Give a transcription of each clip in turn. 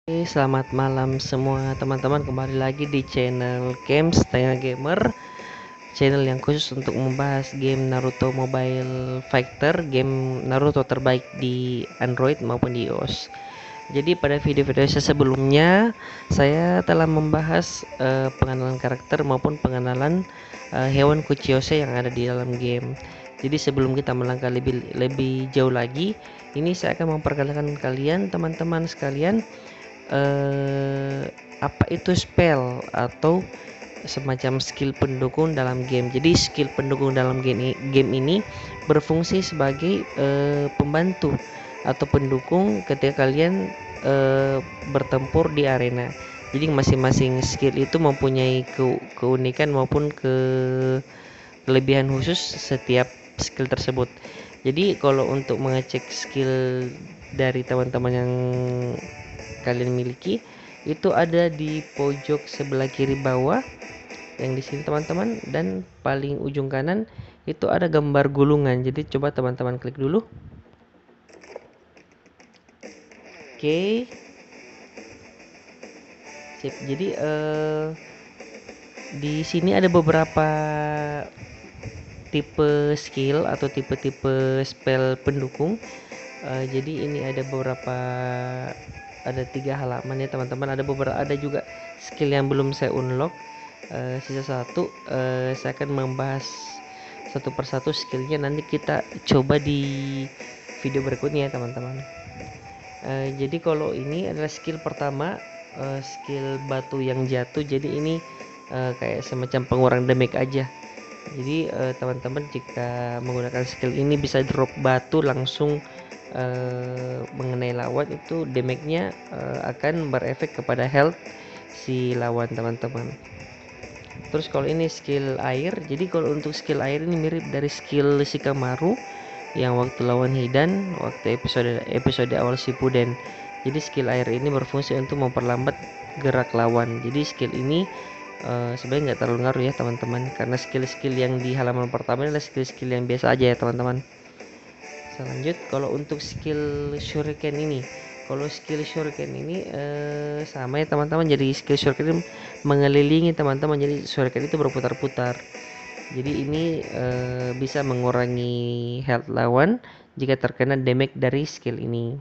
Oke, selamat malam semua teman-teman, kembali lagi di channel Games Tanya Gamer, channel yang khusus untuk membahas game Naruto Mobile Fighter, game Naruto terbaik di Android maupun di iOS. Jadi pada video-video saya sebelumnya, saya telah membahas pengenalan karakter maupun pengenalan hewan Kuchiyose yang ada di dalam game. Jadi sebelum kita melangkah lebih jauh lagi, ini saya akan memperkenalkan kalian teman-teman sekalian, apa itu spell atau semacam skill pendukung dalam game. Jadi skill pendukung dalam game ini berfungsi sebagai pembantu atau pendukung ketika kalian bertempur di arena. Jadi masing-masing skill itu mempunyai keunikan maupun kelebihan khusus setiap skill tersebut. Jadi kalau untuk mengecek skill dari teman-teman yang kalian miliki, itu ada di pojok sebelah kiri bawah yang di sini teman-teman, dan paling ujung kanan itu ada gambar gulungan. Jadi coba teman-teman klik dulu. Oke, sip. Jadi di sini ada beberapa tipe skill atau tipe-tipe spell pendukung. Jadi ini ada beberapa, ada 3 halaman ya teman-teman. Ada juga skill yang belum saya unlock. Sisa satu. Saya akan membahas satu persatu skillnya, nanti kita coba di video berikutnya ya teman-teman. Jadi kalau ini adalah skill pertama, skill batu yang jatuh. Jadi ini kayak semacam pengurang damage aja. Jadi teman-teman jika menggunakan skill ini bisa drop batu langsung mengenai lawan, itu damage-nya akan berefek kepada health si lawan teman-teman. Terus kalau ini skill air, jadi kalau untuk skill air ini mirip dari skill Shikamaru yang waktu lawan Hidan waktu episode awal Shippuden. Jadi skill air ini berfungsi untuk memperlambat gerak lawan. Jadi skill ini sebenarnya nggak terlalu ngaruh ya teman-teman, karena skill-skill yang di halaman pertama adalah skill-skill yang biasa aja ya teman-teman. Selanjut, kalau untuk skill shuriken ini, sama ya teman-teman. Jadi skill shuriken mengelilingi teman-teman, jadi shuriken itu berputar-putar. Jadi ini bisa mengurangi health lawan jika terkena damage dari skill ini.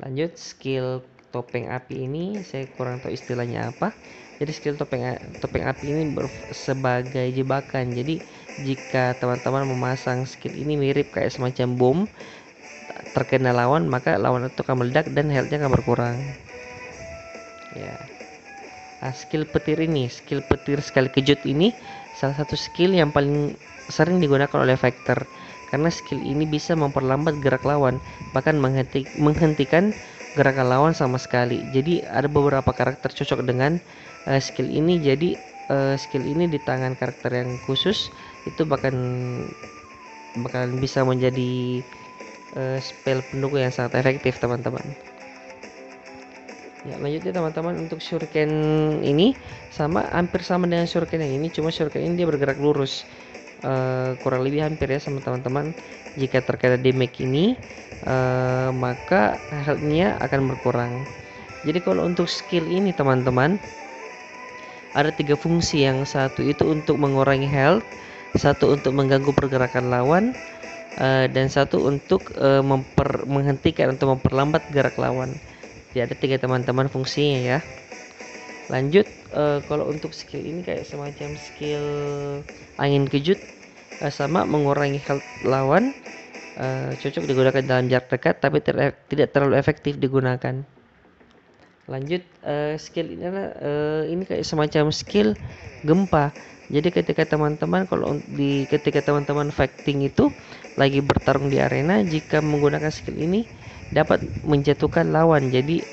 Lanjut, skill topeng api ini saya kurang tahu istilahnya apa. Jadi skill topeng api ini sebagai jebakan. Jadi jika teman-teman memasang skill ini mirip kayak semacam bom, terkena lawan maka lawan itu akan meledak dan healthnya akan berkurang ya. Skill petir sekali kejut ini salah satu skill yang paling sering digunakan oleh fighter, karena skill ini bisa memperlambat gerak lawan, bahkan menghentikan gerakan lawan sama sekali. Jadi ada beberapa karakter cocok dengan skill ini. Jadi skill ini di tangan karakter yang khusus itu bahkan bisa menjadi spell pendukung yang sangat efektif teman-teman. Ya, lanjutnya teman-teman, untuk shuriken ini hampir sama dengan shuriken yang ini, cuma shuriken ini dia bergerak lurus. Kurang lebih hampir ya sama teman-teman. Jika terkena damage ini maka health-nya akan berkurang. Jadi kalau untuk skill ini teman-teman ada 3 fungsi. Yang satu itu untuk mengurangi health, satu untuk mengganggu pergerakan lawan, dan satu untuk menghentikan atau memperlambat gerak lawan. Jadi ada 3 teman-teman fungsinya ya. Lanjut, kalau untuk skill ini kayak semacam skill angin kejut, sama mengurangi health lawan, cocok digunakan dalam jarak dekat tapi tidak terlalu efektif digunakan. Lanjut, skill ini ini kayak semacam skill gempa. Jadi ketika teman-teman fighting itu lagi bertarung di arena, jika menggunakan skill ini dapat menjatuhkan lawan. Jadi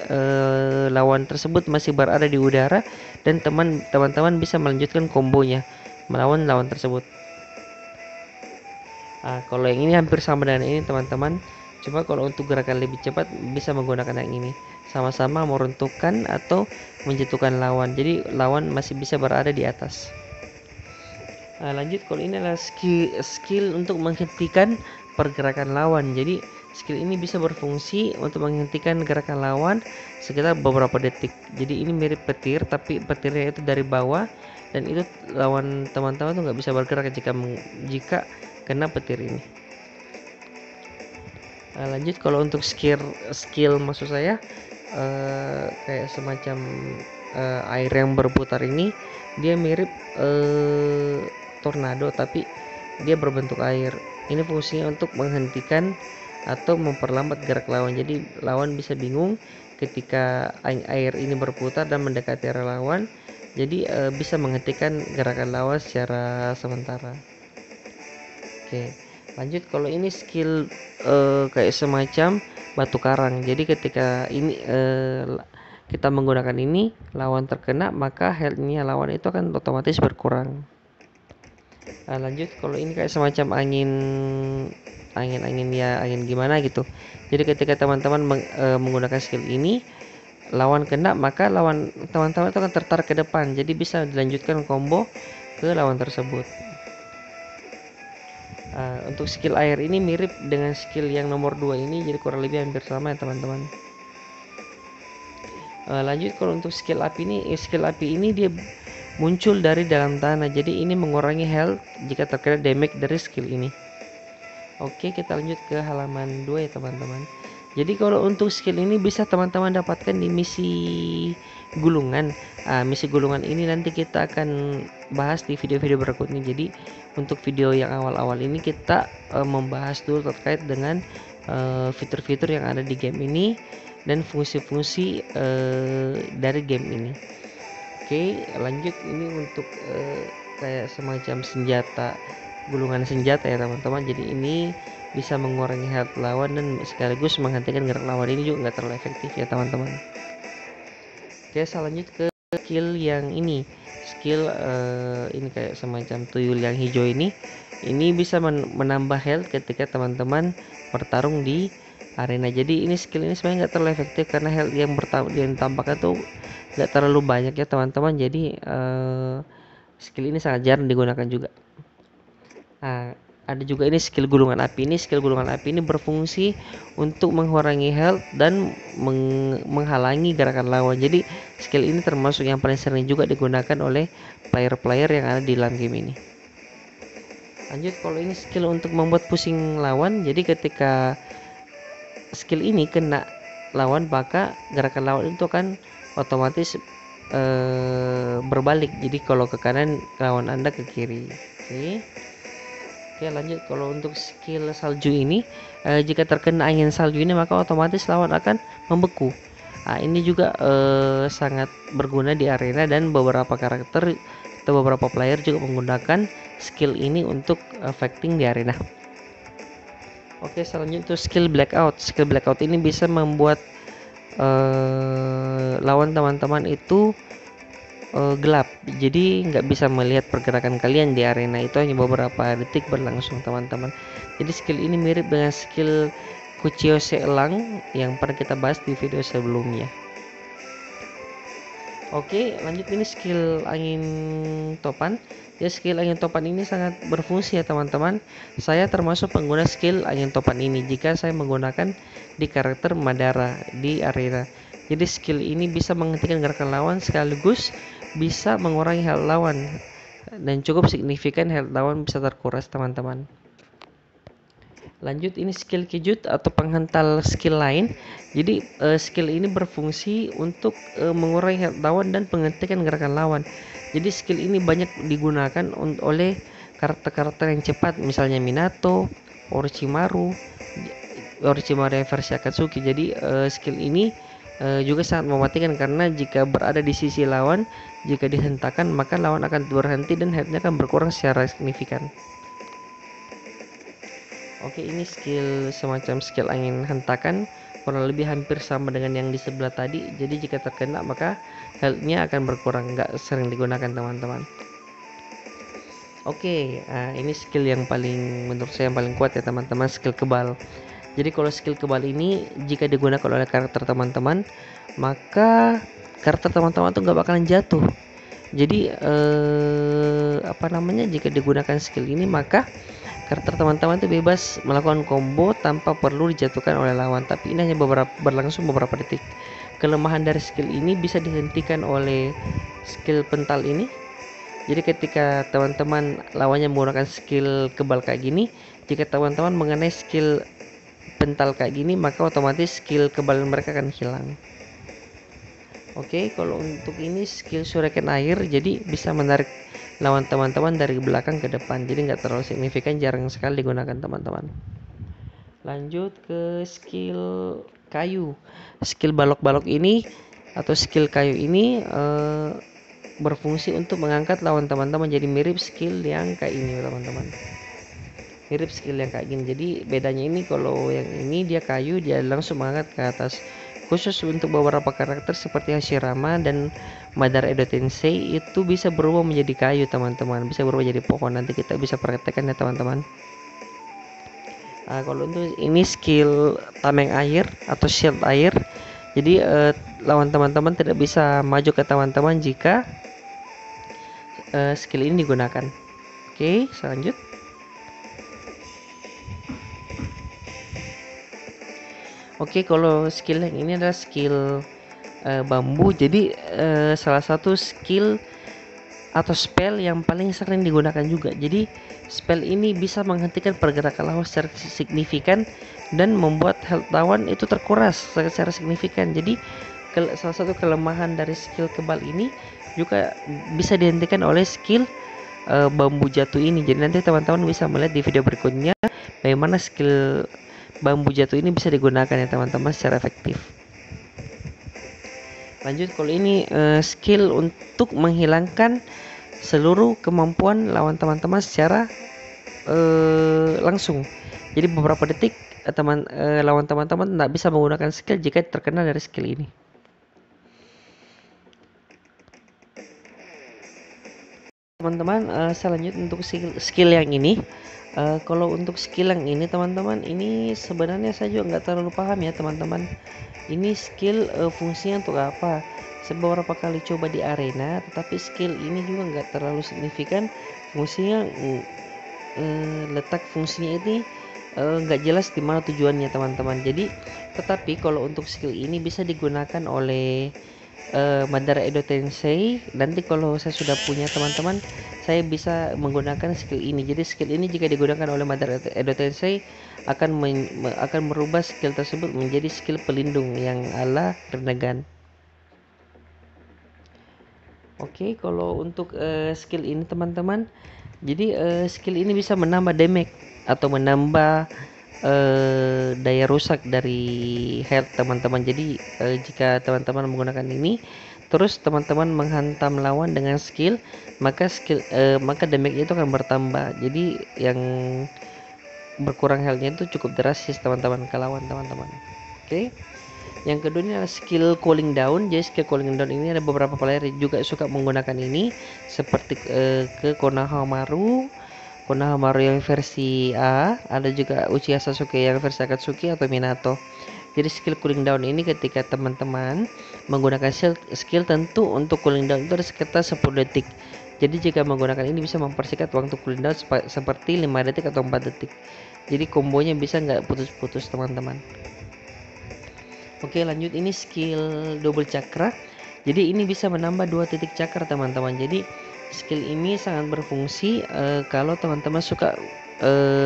lawan tersebut masih berada di udara dan teman-teman bisa melanjutkan kombonya melawan lawan tersebut. Kalau yang ini hampir sama dengan ini teman-teman, cuma kalau untuk gerakan lebih cepat bisa menggunakan yang ini, sama-sama meruntuhkan atau menjatuhkan lawan. Jadi lawan masih bisa berada di atas. Lanjut, kalau ini adalah skill untuk menghentikan pergerakan lawan. Jadi skill ini bisa berfungsi untuk menghentikan gerakan lawan sekitar beberapa detik. Jadi ini mirip petir, tapi petirnya itu dari bawah, dan itu lawan teman-teman tuh nggak bisa bergerak jika kena petir ini. Lanjut, kalau untuk skill maksud saya kayak semacam air yang berputar ini, dia mirip tornado tapi dia berbentuk air. Ini fungsinya untuk menghentikan atau memperlambat gerak lawan. Jadi lawan bisa bingung ketika air ini berputar dan mendekati area lawan. Jadi bisa menghentikan gerakan lawan secara sementara. Oke, lanjut, kalau ini skill kayak semacam batu karang. Jadi ketika ini kita menggunakan ini, lawan terkena, maka health-nya lawan itu akan otomatis berkurang. Lanjut, kalau ini kayak semacam angin ya, angin gimana gitu. Jadi ketika teman-teman menggunakan skill ini, lawan kena, maka lawan teman-teman itu akan tertarik ke depan. Jadi bisa dilanjutkan combo ke lawan tersebut. Untuk skill air ini mirip dengan skill yang nomor 2 ini, jadi kurang lebih hampir sama ya teman-teman. Lanjut, kalau untuk skill api ini dia muncul dari dalam tanah, jadi ini mengurangi health jika terkena damage dari skill ini. Oke, kita lanjut ke halaman 2 ya teman-teman. Jadi kalau untuk skill ini bisa teman-teman dapatkan di misi gulungan. Misi gulungan ini nanti kita akan bahas di video-video berikutnya. Jadi untuk video yang awal-awal ini kita membahas dulu terkait dengan fitur-fitur yang ada di game ini dan fungsi-fungsi dari game ini. Oke, lanjut, ini untuk kayak semacam senjata, gulungan senjata ya teman-teman. Jadi ini bisa mengurangi health lawan dan sekaligus menghentikan gerak lawan. Ini juga nggak terlalu efektif ya teman-teman. Oke, saya lanjut ke skill yang ini. Skill ini kayak semacam tuyul yang hijau ini bisa menambah health ketika teman-teman bertarung di arena. Jadi ini skill ini sebenarnya nggak terlalu efektif karena health yang ditambahkan tuh nggak terlalu banyak ya teman-teman. Jadi skill ini sangat jarang digunakan juga. Ada juga ini skill gulungan api. Skill gulungan api ini berfungsi untuk mengurangi health dan menghalangi gerakan lawan. Jadi skill ini termasuk yang paling sering juga digunakan oleh player-player yang ada di dalam game ini. Lanjut, kalau ini skill untuk membuat pusing lawan. Jadi ketika skill ini kena lawan, maka gerakan lawan itu akan otomatis berbalik. Jadi kalau ke kanan, lawan Anda ke kiri. Oke, lanjut, kalau untuk skill salju ini, jika terkena angin salju ini maka otomatis lawan akan membeku. Ini juga sangat berguna di arena dan beberapa karakter atau beberapa player juga menggunakan skill ini untuk fighting di arena. Oke, selanjutnya itu skill blackout. Skill blackout ini bisa membuat lawan teman-teman itu gelap, jadi nggak bisa melihat pergerakan kalian di arena. Itu hanya beberapa detik berlangsung teman-teman. Jadi skill ini mirip dengan skill Kuchio Seelang yang pernah kita bahas di video sebelumnya. Oke, lanjut, ini skill angin topan. Ya, skill angin topan ini sangat berfungsi ya teman-teman. Saya termasuk pengguna skill angin topan ini jika saya menggunakan di karakter Madara di arena. Jadi skill ini bisa menghentikan gerakan lawan sekaligus bisa mengurangi health lawan, dan cukup signifikan health lawan bisa terkuras teman-teman. Lanjut, ini skill kijut atau penghental skill lain. Jadi skill ini berfungsi untuk mengurangi health lawan dan menghentikan gerakan lawan. Jadi skill ini banyak digunakan oleh karakter-karakter yang cepat, misalnya Minato, Orochimaru yang versi Akatsuki. Jadi skill ini juga sangat mematikan karena jika berada di sisi lawan, jika dihentakkan maka lawan akan berhenti dan health-nya akan berkurang secara signifikan. Oke, ini skill semacam skill angin hentakan, kurang lebih hampir sama dengan yang di sebelah tadi. Jadi jika terkena maka health-nya akan berkurang, nggak sering digunakan teman-teman. Oke, ini skill yang menurut saya yang paling kuat ya teman-teman, skill kebal. Jadi kalau skill kebal ini jika digunakan oleh karakter teman-teman, maka karakter teman-teman tuh nggak bakalan jatuh. Jadi jika digunakan skill ini maka Karakter teman-teman itu bebas melakukan combo tanpa perlu dijatuhkan oleh lawan, tapi ini hanya berlangsung beberapa detik. Kelemahan dari skill ini bisa dihentikan oleh skill pental ini. Jadi ketika teman-teman lawannya menggunakan skill kebal kayak gini, jika teman-teman mengenai skill pental kayak gini, maka otomatis skill kebal mereka akan hilang. Oke, kalau untuk ini skill shuriken air, jadi bisa menarik lawan teman-teman dari belakang ke depan, jadi nggak terlalu signifikan, jarang sekali digunakan teman-teman. Lanjut ke skill kayu. Skill balok-balok ini atau skill kayu ini berfungsi untuk mengangkat lawan teman-teman, jadi mirip skill yang kayak ini teman-teman, mirip skill yang kayak gini. Jadi bedanya ini, kalau yang ini dia kayu, dia langsung mengangkat ke atas. Khusus untuk beberapa karakter seperti Hashirama dan Madara Edo Tensei itu bisa berubah menjadi kayu teman-teman, bisa berubah jadi pohon. Nanti kita bisa praktekkan ya teman-teman. Nah, kalau untuk ini skill tameng air atau shield air, jadi lawan teman-teman tidak bisa maju ke teman-teman jika skill ini digunakan. Oke, selanjut. Oke, kalau skill yang ini adalah skill bambu. Jadi salah satu skill atau spell yang paling sering digunakan juga. Jadi spell ini bisa menghentikan pergerakan lawan secara signifikan dan membuat health lawan itu terkuras secara signifikan. Jadi salah satu kelemahan dari skill kebal ini juga bisa dihentikan oleh skill bambu jatuh ini. Jadi nanti teman-teman bisa melihat di video berikutnya bagaimana skill bambu jatuh ini bisa digunakan ya teman-teman secara efektif. Lanjut, kalau ini skill untuk menghilangkan seluruh kemampuan lawan teman-teman secara langsung. Jadi beberapa detik lawan teman-teman tidak bisa menggunakan skill jika terkena dari skill ini. Teman-teman, selanjutnya untuk skill yang ini. Kalau untuk skill yang ini teman-teman, ini sebenarnya saya juga nggak terlalu paham ya teman-teman. Ini skill fungsinya untuk apa? Saya beberapa kali coba di arena, tetapi skill ini juga nggak terlalu signifikan. Fungsinya letak fungsinya ini nggak jelas di mana tujuannya teman-teman. Jadi tetapi kalau untuk skill ini bisa digunakan oleh Madara Edo Tensei. Nanti kalau saya sudah punya teman-teman, saya bisa menggunakan skill ini. Jadi skill ini jika digunakan oleh Madara Edo Tensei akan merubah skill tersebut menjadi skill pelindung yang ala Rinnegan. Oke, kalau untuk skill ini teman-teman, jadi skill ini bisa menambah damage atau menambah daya rusak dari health teman-teman. Jadi jika teman-teman menggunakan ini terus teman-teman menghantam lawan dengan skill, maka damage itu akan bertambah. Jadi yang berkurang healthnya itu cukup drastis teman-teman ke lawan teman-teman. Oke. Yang kedua ini adalah skill cooling down. Jadi skill cooling down ini ada beberapa player juga suka menggunakan ini, seperti ke Konohamaru yang versi A, ada juga Uchiha Sasuke yang versi Akatsuki atau Minato. Jadi skill cooling down ini ketika teman-teman menggunakan skill tentu untuk cooling down itu ada sekitar 10 detik. Jadi jika menggunakan ini bisa mempersingkat waktu cooling down seperti 5 detik atau 4 detik. Jadi kombonya bisa nggak putus-putus teman-teman. Oke, lanjut, ini skill double chakra. Jadi ini bisa menambah 2 titik chakra teman-teman. Jadi skill ini sangat berfungsi kalau teman-teman suka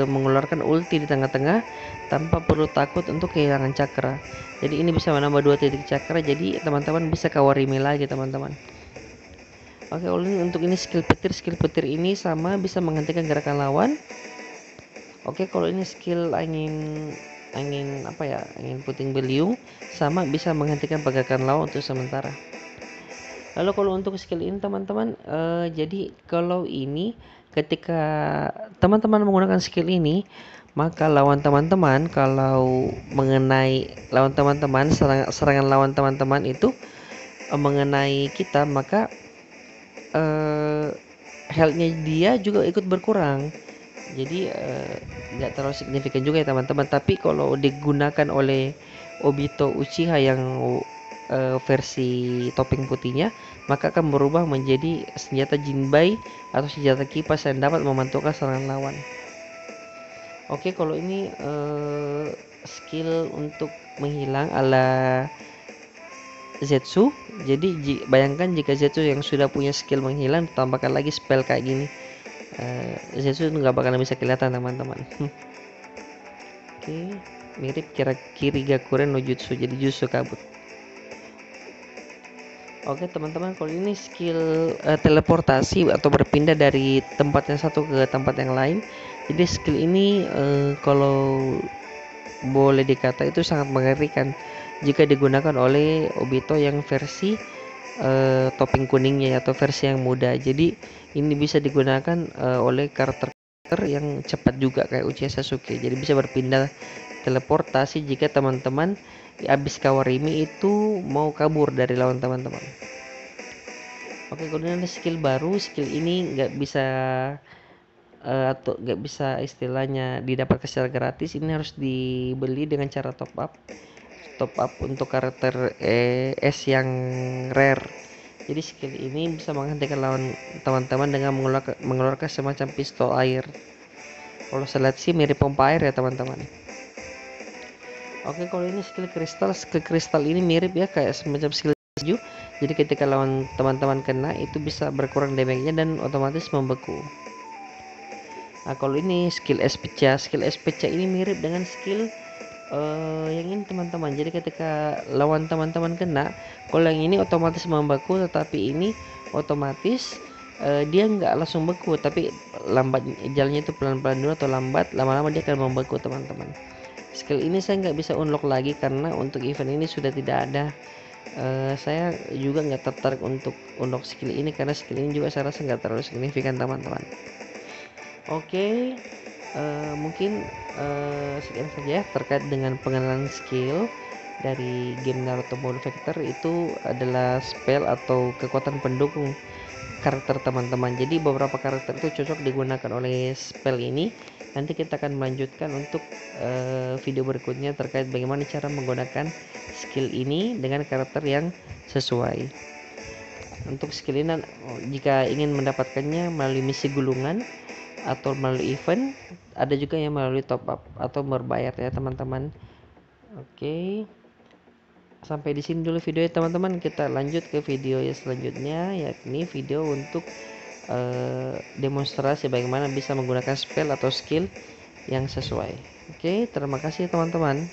mengeluarkan ulti di tengah-tengah tanpa perlu takut untuk kehilangan chakra. Jadi ini bisa menambah 2 titik chakra, jadi teman-teman bisa kawarimi lagi teman-teman. Oke, untuk ini skill petir ini sama bisa menghentikan gerakan lawan. Oke, kalau ini skill angin puting beliung, sama bisa menghentikan pergerakan lawan untuk sementara. Lalu kalau untuk skill ini teman-teman, jadi kalau ini ketika teman-teman menggunakan skill ini, maka lawan teman-teman kalau mengenai lawan teman-teman, serangan lawan teman-teman itu mengenai kita, maka healthnya dia juga ikut berkurang. Jadi nggak terlalu signifikan juga ya teman-teman. Tapi kalau digunakan oleh Obito Uchiha yang versi topping putihnya, maka akan berubah menjadi senjata Jinbai atau senjata kipas yang dapat memantulkan serangan lawan. Oke, kalau ini skill untuk menghilang ala Zetsu. Jadi bayangkan jika Zetsu yang sudah punya skill menghilang tambahkan lagi spell kayak gini, Zetsu nggak bakalan bisa kelihatan teman-teman. Oke, mirip kira-kiri Gakuren no Jutsu, jadi jutsu kabut. Oke teman-teman, kalau ini skill teleportasi atau berpindah dari tempat yang satu ke tempat yang lain. Jadi skill ini kalau boleh dikata itu sangat mengerikan jika digunakan oleh Obito yang versi topping kuningnya atau versi yang muda. Jadi ini bisa digunakan oleh karakter yang cepat juga kayak Uchiha Sasuke. Jadi bisa berpindah teleportasi jika teman-teman habis Kawarimi itu mau kabur dari lawan teman-teman. Oke, kemudian ada skill baru. Skill ini nggak bisa atau nggak bisa istilahnya didapatkan secara gratis. Ini harus dibeli dengan cara top up untuk karakter S yang rare. Jadi skill ini bisa menghentikan lawan teman-teman dengan mengeluarkan semacam pistol air. Kalau saya lihat sih mirip pompa air ya teman-teman. Oke, kalau ini skill kristal ini mirip ya kayak semacam skill salju. Jadi ketika lawan teman-teman kena itu bisa berkurang damage-nya dan otomatis membeku. Nah, kalau ini skill es pecah ini mirip dengan skill yang ini teman-teman. Jadi ketika lawan teman-teman kena, kalau yang ini otomatis membeku, tetapi ini otomatis dia nggak langsung beku, tapi lambat jalannya itu pelan-pelan dulu atau lambat, lama-lama dia akan membeku teman-teman. Skill ini saya nggak bisa unlock lagi karena untuk event ini sudah tidak ada. Saya juga nggak tertarik untuk unlock skill ini karena skill ini juga saya rasa nggak terlalu signifikan teman-teman. Oke, mungkin sekian saja terkait dengan pengenalan skill dari game Naruto Bone Factor. Itu adalah spell atau kekuatan pendukung karakter teman-teman. Jadi beberapa karakter itu cocok digunakan oleh spell ini. Nanti kita akan melanjutkan untuk video berikutnya terkait bagaimana cara menggunakan skill ini dengan karakter yang sesuai. Untuk skill ini jika ingin mendapatkannya melalui misi gulungan atau melalui event, ada juga yang melalui top up atau berbayar ya teman-teman. Oke, sampai di sini dulu video ya teman-teman. Kita lanjut ke video yang selanjutnya, yakni video untuk demonstrasi bagaimana bisa menggunakan spell atau skill yang sesuai. Oke, terima kasih teman-teman.